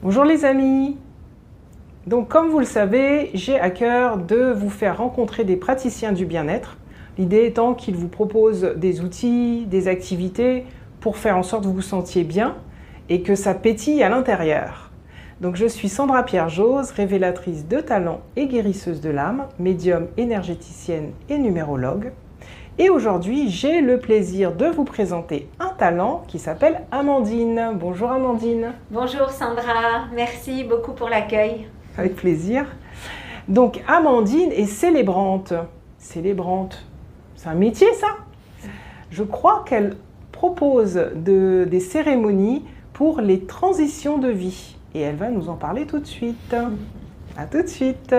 Bonjour les amis. Donc comme vous le savez, j'ai à cœur de vous faire rencontrer des praticiens du bien-être. L'idée étant qu'ils vous proposent des outils, des activités pour faire en sorte que vous vous sentiez bien et que ça pétille à l'intérieur. Donc je suis Sandra Pierre-Jose, révélatrice de talents et guérisseuse de l'âme, médium, énergéticienne et numérologue. Et aujourd'hui, j'ai le plaisir de vous présenter un talent qui s'appelle Amandine. Bonjour Amandine. Bonjour Sandra, merci beaucoup pour l'accueil. Avec plaisir. Donc Amandine est célébrante. Célébrante, c'est un métier ça? Je crois qu'elle propose des cérémonies pour les transitions de vie. Et elle va nous en parler tout de suite. À tout de suite.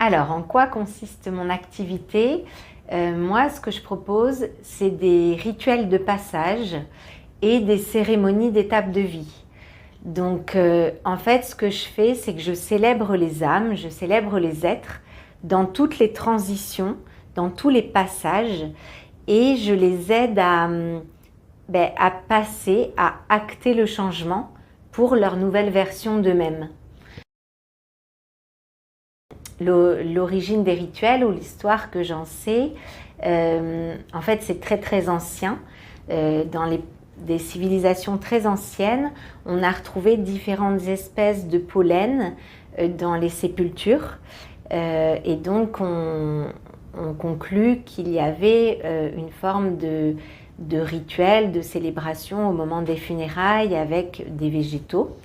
Alors, en quoi consiste mon activité? Moi, ce que je propose, c'est des rituels de passage et des cérémonies d'étapes de vie. Donc, en fait, ce que je fais, c'est que je célèbre les âmes, je célèbre les êtres dans toutes les transitions, dans tous les passages, et je les aide à passer, à acter le changement pour leur nouvelle version d'eux-mêmes. L'origine des rituels ou l'histoire que j'en sais, en fait c'est très très ancien. Dans des civilisations très anciennes, on a retrouvé différentes espèces de pollen dans les sépultures et donc on conclut qu'il y avait une forme de rituel, de célébration au moment des funérailles avec des végétaux.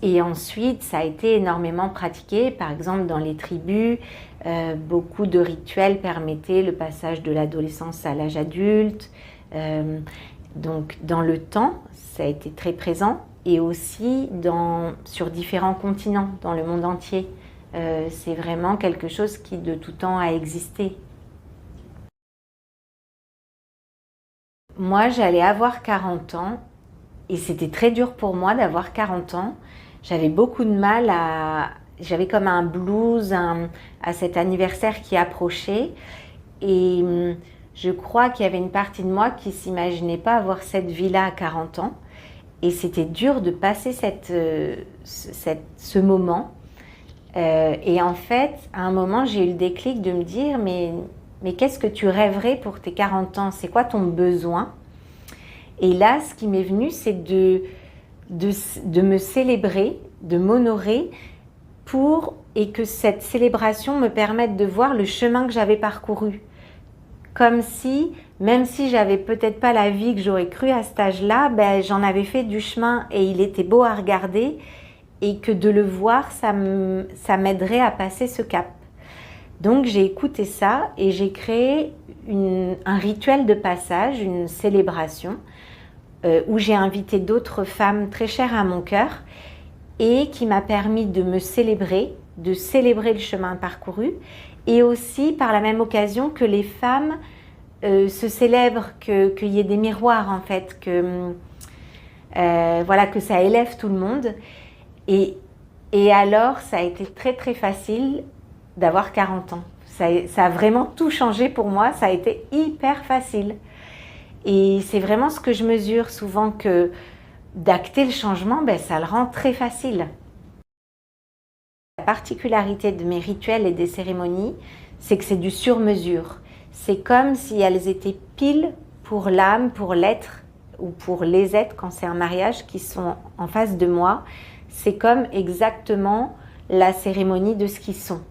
Et ensuite, ça a été énormément pratiqué. Par exemple, dans les tribus, beaucoup de rituels permettaient le passage de l'adolescence à l'âge adulte. Donc, dans le temps, ça a été très présent. Et aussi sur différents continents, dans le monde entier. C'est vraiment quelque chose qui, de tout temps, a existé. Moi, j'allais avoir 40 ans. Et c'était très dur pour moi d'avoir 40 ans. J'avais beaucoup de mal j'avais comme un blues à cet anniversaire qui approchait. Et je crois qu'il y avait une partie de moi qui ne s'imaginait pas avoir cette vie-là à 40 ans. Et c'était dur de passer ce moment. Et en fait, à un moment, j'ai eu le déclic de me dire, mais qu'est-ce que tu rêverais pour tes 40 ans? C'est quoi ton besoin? Et là, ce qui m'est venu, c'est de me célébrer, de m'honorer et que cette célébration me permette de voir le chemin que j'avais parcouru. Comme si, même si j'avais peut-être pas la vie que j'aurais cru à cet âge-là, j'en avais fait du chemin et il était beau à regarder et que de le voir, ça m'aiderait à passer ce cap. Donc j'ai écouté ça et j'ai créé un rituel de passage, une célébration où j'ai invité d'autres femmes très chères à mon cœur et qui m'a permis de me célébrer, de célébrer le chemin parcouru et aussi par la même occasion que les femmes se célèbrent, qu'il y ait des miroirs en fait, que ça élève tout le monde. Et alors ça a été très très facile d'avoir 40 ans. Ça a vraiment tout changé pour moi, ça a été hyper facile. Et c'est vraiment ce que je mesure souvent, que d'acter le changement, ça le rend très facile. La particularité de mes rituels et des cérémonies, c'est que c'est du sur-mesure. C'est comme si elles étaient pile pour l'âme, pour l'être ou pour les êtres quand c'est un mariage qui sont en face de moi. C'est comme exactement la cérémonie de ce qu'ils sont.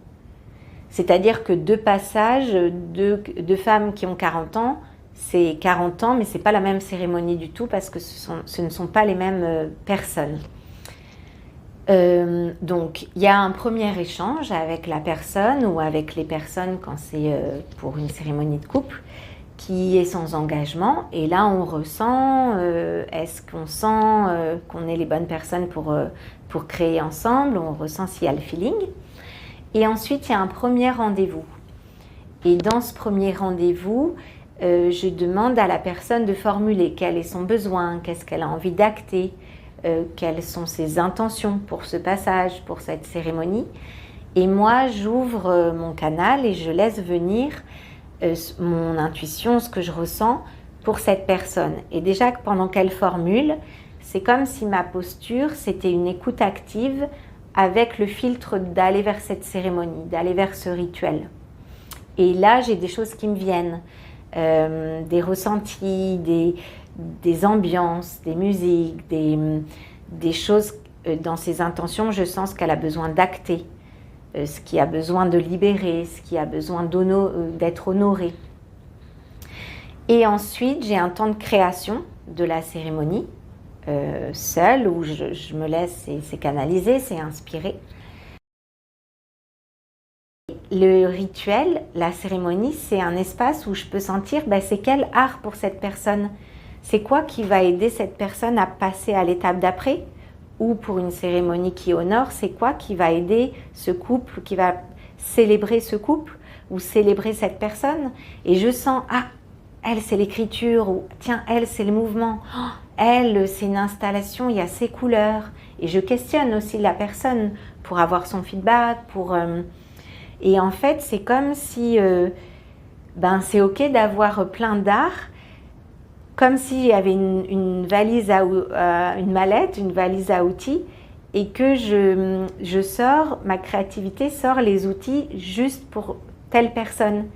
C'est-à-dire que deux passages, deux femmes qui ont 40 ans, c'est 40 ans, mais ce n'est pas la même cérémonie du tout parce que ce ne sont pas les mêmes personnes. Donc, il y a un premier échange avec la personne ou avec les personnes quand c'est pour une cérémonie de couple qui est sans engagement. Et là, on ressent, est-ce qu'on sent qu'on est les bonnes personnes pour créer ensemble? On ressent s'il y a le feeling. Et ensuite, il y a un premier rendez-vous. Et dans ce premier rendez-vous, je demande à la personne de formuler quel est son besoin, qu'est-ce qu'elle a envie d'acter, quelles sont ses intentions pour ce passage, pour cette cérémonie. Et moi, j'ouvre mon canal et je laisse venir mon intuition, ce que je ressens, pour cette personne. Et déjà, pendant qu'elle formule, c'est comme si ma posture, c'était une écoute active avec le filtre d'aller vers cette cérémonie, d'aller vers ce rituel. Et là, j'ai des choses qui me viennent, des ressentis, des ambiances, des musiques, des choses dans ses intentions. Je sens ce qu'elle a besoin d'acter, ce qui a besoin de libérer, ce qui a besoin d'être honoré. Et ensuite, j'ai un temps de création de la cérémonie, seule, où je me laisse, c'est canalisé, c'est inspiré. Le rituel, la cérémonie, c'est un espace où je peux sentir c'est quel art pour cette personne. C'est quoi qui va aider cette personne à passer à l'étape d'après? Ou pour une cérémonie qui honore, c'est quoi qui va aider ce couple, qui va célébrer ce couple ou célébrer cette personne? Et je sens, elle c'est l'écriture, ou tiens, elle c'est le mouvement, elle c'est une installation, il y a ces couleurs. Et je questionne aussi la personne pour avoir son feedback, et en fait, c'est comme si c'est ok d'avoir plein d'art, comme s'il y avait une valise une mallette, une valise à outils, et que je sors, ma créativité sort les outils juste pour telle personne.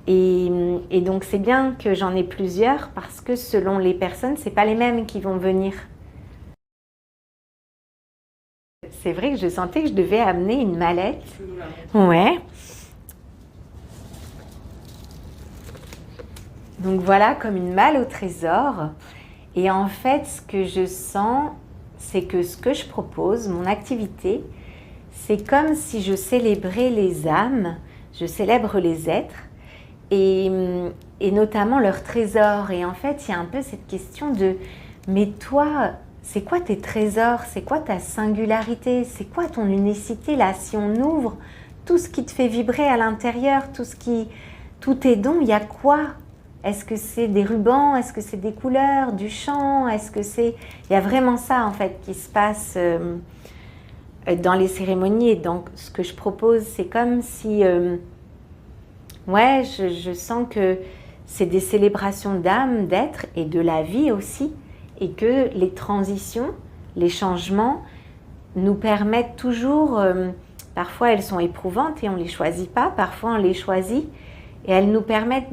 Et donc c'est bien que j'en ai plusieurs parce que selon les personnes, c'est pas les mêmes qui vont venir. C'est vrai que je sentais que je devais amener une mallette. Ouais. Donc voilà, comme une malle au trésor. Et en fait, ce que je sens, c'est que ce que je propose, mon activité, c'est comme si je célébrais les âmes, je célèbre les êtres, et notamment leurs trésors. Et en fait, il y a un peu cette question de « mais toi, c'est quoi tes trésors? C'est quoi ta singularité? C'est quoi ton unicité là? Si on ouvre tout ce qui te fait vibrer à l'intérieur, tous tes dons, il y a quoi? Est-ce que c'est des rubans? Est-ce que c'est des couleurs, du chant? Est-ce que c'est... Il y a vraiment ça en fait qui se passe dans les cérémonies. Et donc ce que je propose, c'est comme si... je sens que c'est des célébrations d'âme, d'être et de la vie aussi. Et que les transitions, les changements nous permettent toujours... parfois elles sont éprouvantes et on ne les choisit pas. Parfois on les choisit. Et elles nous permettent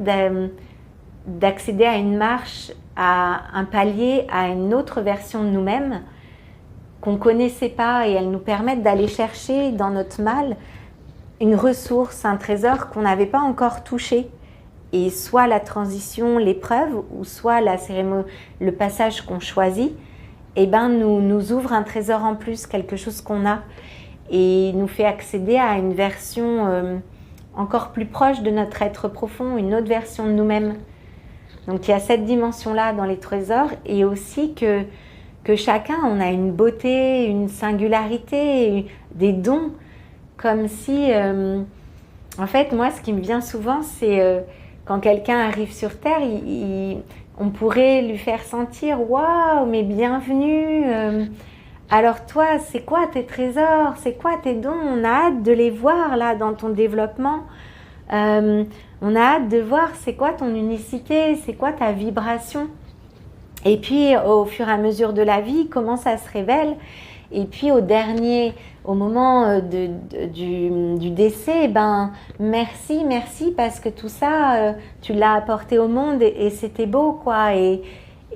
d'accéder à une marche, à un palier, à une autre version de nous-mêmes qu'on ne connaissait pas, et elles nous permettent d'aller chercher dans notre mal une ressource, un trésor qu'on n'avait pas encore touché. Et soit la transition, l'épreuve, ou soit la cérémonie, le passage qu'on choisit, nous ouvre un trésor en plus, quelque chose qu'on a, et nous fait accéder à une version encore plus proche de notre être profond, une autre version de nous-mêmes. Donc il y a cette dimension-là dans les trésors, et aussi que chacun, on a une beauté, une singularité, des dons, comme si... en fait, moi, ce qui me vient souvent, c'est quand quelqu'un arrive sur Terre, on pourrait lui faire sentir « Waouh, mais bienvenue !» Alors toi, c'est quoi tes trésors? C'est quoi tes dons? On a hâte de les voir là dans ton développement. On a hâte de voir c'est quoi ton unicité, c'est quoi ta vibration. Et puis au fur et à mesure de la vie, comment ça se révèle. Et puis au moment du décès, merci parce que tout ça, tu l'as apporté au monde et c'était beau quoi. Et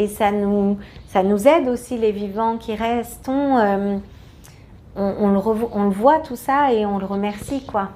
ça nous aide aussi les vivants qui restent. On le voit tout ça et on le remercie quoi.